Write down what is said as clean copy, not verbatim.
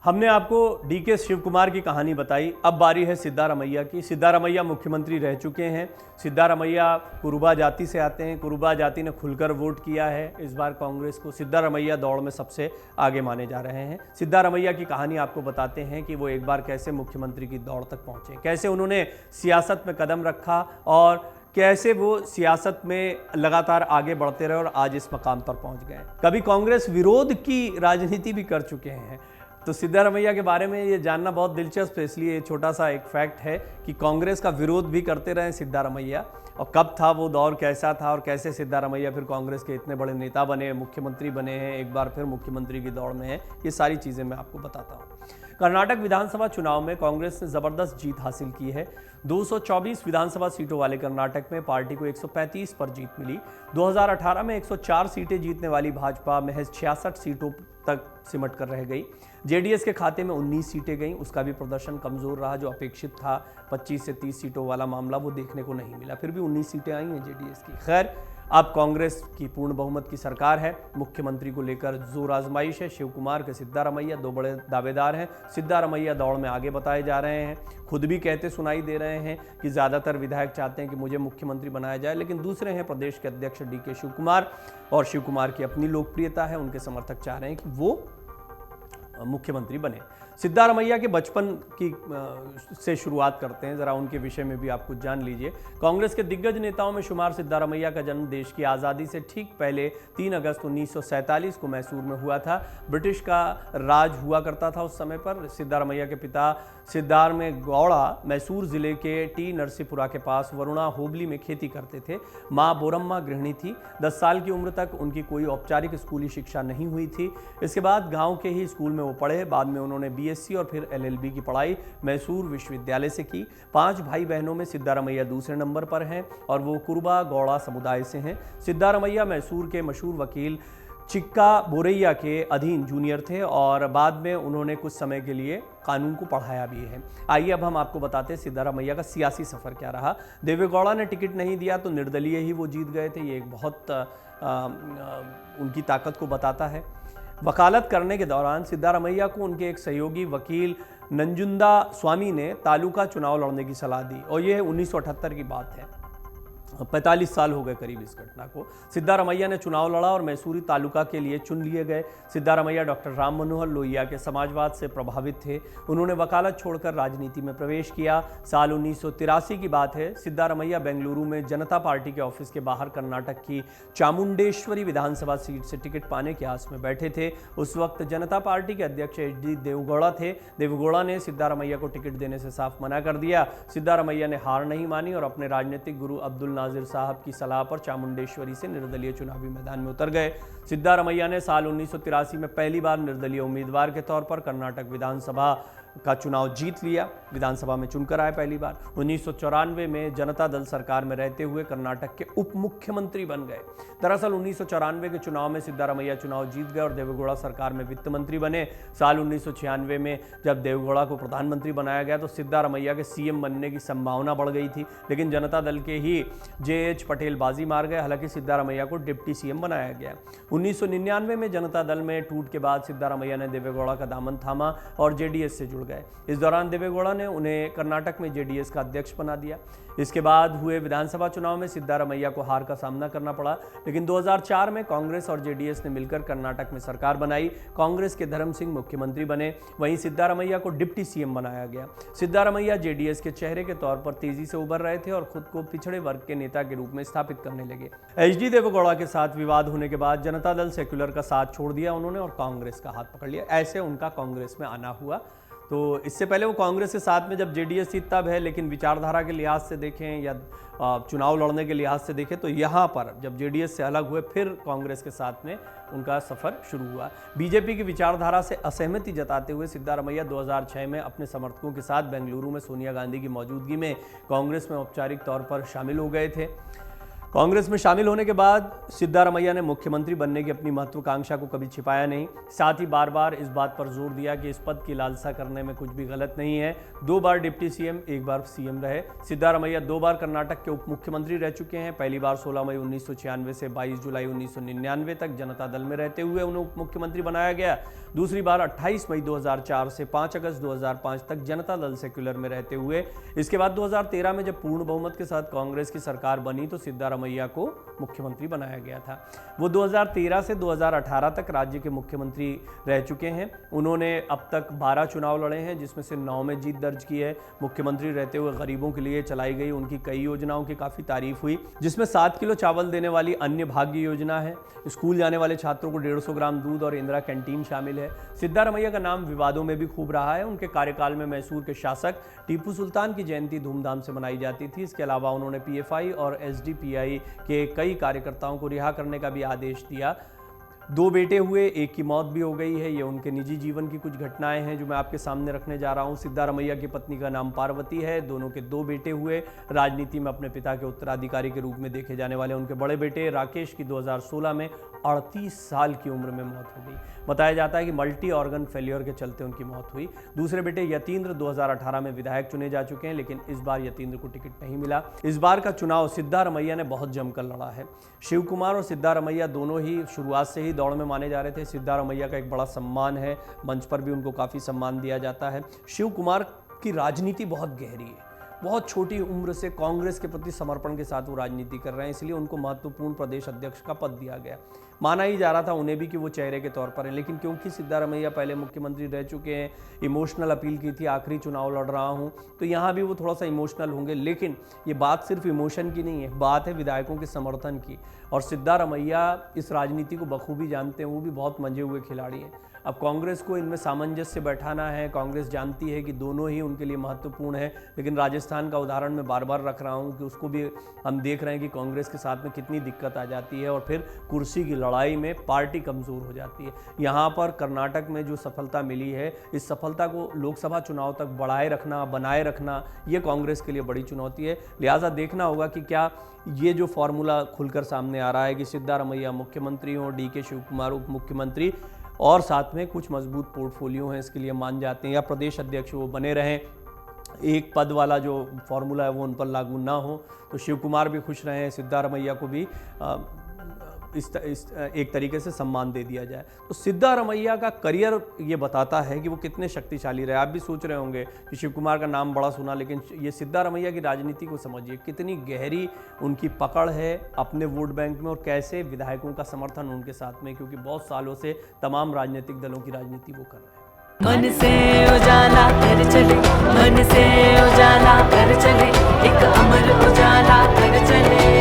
हमने आपको डीके शिव कुमार की कहानी बताई। अब बारी है सिद्धारमैया की। सिद्धारमैया मुख्यमंत्री रह चुके हैं। सिद्धारमैया कुरुबा जाति से आते हैं। कुरुबा जाति ने खुलकर वोट किया है इस बार कांग्रेस को। सिद्धारमैया दौड़ में सबसे आगे माने जा रहे हैं। सिद्धारमैया की कहानी आपको बताते हैं कि वो एक बार कैसे मुख्यमंत्री की दौड़ तक पहुंचे, कैसे उन्होंने सियासत में कदम रखा और कैसे वो सियासत में लगातार आगे बढ़ते रहे और आज इस मकाम पर पहुंच गए। कभी कांग्रेस विरोध की राजनीति भी कर चुके हैं। तो सिद्धारमैया के बारे में ये जानना बहुत दिलचस्प है, इसलिए छोटा सा एक फैक्ट है कि कांग्रेस का विरोध भी करते रहे सिद्धारमैया, और कब था वो दौर, कैसा था और कैसे सिद्धारमैया फिर कांग्रेस के इतने बड़े नेता बने, मुख्यमंत्री बने हैं, एक बार फिर मुख्यमंत्री की दौड़ में है। ये सारी चीज़ें मैं आपको बताता हूँ। कर्नाटक विधानसभा चुनाव में कांग्रेस ने जबरदस्त जीत हासिल की है। 224 विधानसभा सीटों वाले कर्नाटक में पार्टी को 135 पर जीत मिली। 2018 में 104 सीटें जीतने वाली भाजपा महज 66 सीटों तक सिमट कर रह गई। जेडीएस के खाते में 19 सीटें गईं, उसका भी प्रदर्शन कमजोर रहा। जो अपेक्षित था 25 से 30 सीटों वाला मामला, वो देखने को नहीं मिला। फिर भी 19 सीटें आई हैं जेडीएस की। खैर, अब कांग्रेस की पूर्ण बहुमत की सरकार है। मुख्यमंत्री को लेकर जोर आजमाइश है। शिव कुमार के सिद्धारमैया दो बड़े दावेदार हैं। सिद्धारमैया दौड़ में आगे बताए जा रहे हैं। खुद भी कहते सुनाई दे रहे हैं कि ज़्यादातर विधायक चाहते हैं कि मुझे मुख्यमंत्री बनाया जाए, लेकिन दूसरे हैं प्रदेश के अध्यक्ष डीके शिव कुमार, और शिव कुमार की अपनी लोकप्रियता है। उनके समर्थक चाह रहे हैं कि वो मुख्यमंत्री बने। सिद्धारमैया के बचपन की से शुरुआत करते हैं, जरा उनके विषय में भी आप कुछ जान लीजिए। कांग्रेस के दिग्गज नेताओं में शुमार सिद्धारमैया का जन्म देश की आज़ादी से ठीक पहले 3 अगस्त 1947 को मैसूर में हुआ था। ब्रिटिश का राज हुआ करता था उस समय पर। सिद्धारमैया के पिता सिद्धार में गौड़ा मैसूर जिले के टी नरसीपुरा के पास वरुणा होबली में खेती करते थे। माँ बोरम्मा गृहिणी थी। 10 साल की उम्र तक उनकी कोई औपचारिक स्कूली शिक्षा नहीं हुई थी। इसके बाद गाँव के ही स्कूल में वो पढ़े। बाद में उन्होंने बीएससी और फिर एलएलबी की पढ़ाई मैसूर विश्वविद्यालय से की। 5 भाई बहनों में सिद्धारमैया दूसरे नंबर पर हैं और वो कुरुबा गौड़ा समुदाय से हैं। सिद्धारमैया मैसूर के मशहूर वकील चिक्का बोरैया के अधीन जूनियर थे और बाद में उन्होंने कुछ समय के लिए कानून को पढ़ाया भी है। आइए अब हम आपको बताते हैं सिद्धारमैया का सियासी सफर क्या रहा। देवेगौड़ा ने टिकट नहीं दिया तो निर्दलीय ही वो जीत गए थे। ये एक बहुत उनकी ताकत को बताता है। वकालत करने के दौरान सिद्धारमैया को उनके एक सहयोगी वकील नंजुंदा स्वामी ने तालुका चुनाव लड़ने की सलाह दी, और यह 1978 की बात है। 45 साल हो गए करीब इस घटना को। सिद्धारमैया ने चुनाव लड़ा और मैसूरी तालुका के लिए चुन लिए गए। सिद्धारमैया डॉक्टर राम मनोहर लोहिया के समाजवाद से प्रभावित थे। उन्होंने वकालत छोड़कर राजनीति में प्रवेश किया। साल 1983 की बात है। सिद्धारमैया बेंगलुरु में जनता पार्टी के ऑफिस के बाहर कर्नाटक की चामुंडेश्वरी विधानसभा सीट से टिकट पाने के आस में बैठे थे। उस वक्त जनता पार्टी के अध्यक्ष HD देवगौड़ा थे। देवगौड़ा ने सिद्धारमैया को टिकट देने से साफ मना कर दिया। सिद्धारमैया ने हार नहीं मानी और अपने राजनीतिक गुरु अब्दुल नाजिर साहब की सलाह पर चामुंडेश्वरी से निर्दलीय चुनावी मैदान में उतर गए। सिद्धारमैया ने साल 1983 में पहली बार निर्दलीय उम्मीदवार के तौर पर कर्नाटक विधानसभा का चुनाव जीत लिया। विधानसभा में चुनकर आए पहली बार। 1994 में जनता दल सरकार में रहते हुए कर्नाटक के उप मुख्यमंत्री बन गए। दरअसल 1994 के चुनाव में सिद्धारमैया चुनाव जीत गए और देवेगौड़ा सरकार में वित्त मंत्री बने। साल 1996 में जब देवेगौड़ा को प्रधानमंत्री बनाया गया तो सिद्धारमैया के सीएम बनने की संभावना बढ़ गई थी, लेकिन जनता दल के ही JH पटेल बाजी मार गए। हालांकि सिद्धारमैया को डिप्टी सीएम बनाया गया। 1999 में जनता दल में टूट के बाद सिद्धारमैया ने देवेगौड़ा का दामन थामा और जेडीएस से जुड़ गए। इस दौरान देवेगौड़ा ने उन्हें कर्नाटक में जेडीएस का अध्यक्ष बना दिया। इसके बाद हुए विधानसभा चुनाव में सिद्धारमैया को हार का सामना करना पड़ा, लेकिन 2004 में कांग्रेस और जेडीएस ने मिलकर कर्नाटक में सरकार बनाई। कांग्रेस के धर्म सिंह मुख्यमंत्री बने, वहीं सिद्धारमैया को डिप्टी सीएम बनाया गया। सिद्धारमैया जेडीएस के चेहरे के तौर पर तेजी से उभर रहे थे और खुद को पिछड़े वर्ग के नेता के रूप में स्थापित करने लगे। HD देवेगौड़ा के साथ विवाद होने के बाद जनता दल सेक्युलर का साथ छोड़ दिया उन्होंने और कांग्रेस का हाथ पकड़ लिया। ऐसे उनका कांग्रेस में आना हुआ। तो इससे पहले वो कांग्रेस के साथ में जब जेडीएस थी तब है, लेकिन विचारधारा के लिहाज से देखें या चुनाव लड़ने के लिहाज से देखें तो यहाँ पर जब जेडीएस से अलग हुए फिर कांग्रेस के साथ में उनका सफ़र शुरू हुआ। बीजेपी की विचारधारा से असहमति जताते हुए सिद्धारमैया 2006 में अपने समर्थकों के साथ बेंगलुरु में सोनिया गांधी की मौजूदगी में कांग्रेस में औपचारिक तौर पर शामिल हो गए थे। कांग्रेस में शामिल होने के बाद सिद्धारमैया ने मुख्यमंत्री बनने की अपनी महत्वाकांक्षा को कभी छिपाया नहीं। साथ ही बार बार इस बात पर जोर दिया कि इस पद की लालसा करने में कुछ भी गलत नहीं है। 2 बार डिप्टी सीएम, 1 बार सीएम रहे। सिद्धारमैया 2 बार कर्नाटक के उप मुख्यमंत्री रह चुके हैं। पहली बार 16 मई 1996 से 22 जुलाई 1999 तक जनता दल में रहते हुए उन्हें उप मुख्यमंत्री बनाया गया। दूसरी बार 28 मई 2004 से 5 अगस्त 2005 तक जनता दल सेक्युलर में रहते हुए। इसके बाद 2013 में जब पूर्ण बहुमत के साथ कांग्रेस की सरकार बनी तो सिद्धारमैया को मुख्यमंत्री बनाया गया था। वो 2013 से 2018 तक राज्य के मुख्यमंत्री रह चुके हैं। उन्होंने अब तक 12 चुनाव लड़े हैं, जिसमें से 9 में जीत दर्ज की है। मुख्यमंत्री रहते हुए गरीबों के लिए चलाई गई उनकी कई योजनाओं की काफ़ी तारीफ हुई, जिसमें 7 किलो चावल देने वाली अन्य भाग्य योजना है। स्कूल जाने वाले छात्रों को 150 ग्राम दूध और इंदिरा कैंटीन शामिल है। सिद्धारमैया का नाम विवादों में भी खूब रहा है। उनके कार्यकाल में मैसूर के शासक टीपू सुल्तान की जयंती धूमधाम से मनाई जाती थी। इसके अलावा उन्होंने पीएफआई और एसडीपीआई के कई कार्यकर्ताओं को रिहा करने का भी आदेश दिया। 2 बेटे हुए, 1 की मौत भी हो गई है। ये उनके निजी जीवन की कुछ घटनाएं हैं जो मैं आपके सामने रखने जा रहा हूं। सिद्धारमैया की पत्नी का नाम पार्वती है। दोनों के 2 बेटे हुए। राजनीति में अपने पिता के उत्तराधिकारी के रूप में देखे जाने वाले उनके बड़े बेटे राकेश की 2016 में 38 साल की उम्र में मौत हो गई। बताया जाता है कि मल्टी ऑर्गन फेलियर के चलते उनकी मौत हुई। दूसरे बेटे यतीन्द्र 2018 में विधायक चुने जा चुके हैं, लेकिन इस बार यतीन्द्र को टिकट नहीं मिला। इस बार का चुनाव सिद्धारमैया ने बहुत जमकर लड़ा है। शिव कुमार और सिद्धारमैया दोनों ही शुरुआत से ही दौड़ में माने जा रहे थे। सिद्धारमैया का एक बड़ा सम्मान है, मंच पर भी उनको काफ़ी सम्मान दिया जाता है। शिव कुमार की राजनीति बहुत गहरी है। बहुत छोटी उम्र से कांग्रेस के प्रति समर्पण के साथ वो राजनीति कर रहे हैं, इसलिए उनको महत्वपूर्ण प्रदेश अध्यक्ष का पद दिया गया। माना ही जा रहा था उन्हें भी कि वो चेहरे के तौर पर है, लेकिन क्योंकि सिद्धारमैया पहले मुख्यमंत्री रह चुके हैं, इमोशनल अपील की थी, आखिरी चुनाव लड़ रहा हूँ, तो यहाँ भी वो थोड़ा सा इमोशनल होंगे। लेकिन ये बात सिर्फ इमोशन की नहीं है, बात है विधायकों के समर्थन की। और सिद्धारमैया इस राजनीति को बखूबी जानते हैं, वो भी बहुत मंजे हुए खिलाड़ी हैं। अब कांग्रेस को इनमें सामंजस्य बैठाना है। कांग्रेस जानती है कि दोनों ही उनके लिए महत्वपूर्ण है, लेकिन राजस्थान का उदाहरण मैं बार बार रख रहा हूं कि उसको भी हम देख रहे हैं कि कांग्रेस के साथ में कितनी दिक्कत आ जाती है और फिर कुर्सी की लड़ाई में पार्टी कमज़ोर हो जाती है। यहाँ पर कर्नाटक में जो सफलता मिली है, इस सफलता को लोकसभा चुनाव तक बनाए रखना ये कांग्रेस के लिए बड़ी चुनौती है। लिहाजा देखना होगा कि क्या ये जो फॉर्मूला खुलकर सामने आ रहा है कि सिद्धारमैया मुख्यमंत्री हों, डीके शिव कुमार उप मुख्यमंत्री और साथ में कुछ मजबूत पोर्टफोलियो हैं, इसके लिए मान जाते हैं, या प्रदेश अध्यक्ष वो बने रहें, एक पद वाला जो फॉर्मूला है वो उन पर लागू ना हो, तो शिव कुमार भी खुश रहें, सिद्धारमैया को भी इस एक तरीके से सम्मान दे दिया जाए। तो सिद्धारमैया का करियर ये बताता है कि वो कितने शक्तिशाली रहे। आप भी सोच रहे होंगे कि शिव कुमार का नाम बड़ा सुना, लेकिन ये सिद्धारमैया की राजनीति को समझिए, कितनी गहरी उनकी पकड़ है अपने वोट बैंक में और कैसे विधायकों का समर्थन उनके साथ में, क्योंकि बहुत सालों से तमाम राजनीतिक दलों की राजनीति वो कर रहे हैं। मन से उजाला कर चले, मन से उजाला कर चले, एक अमर उजाला कर चले।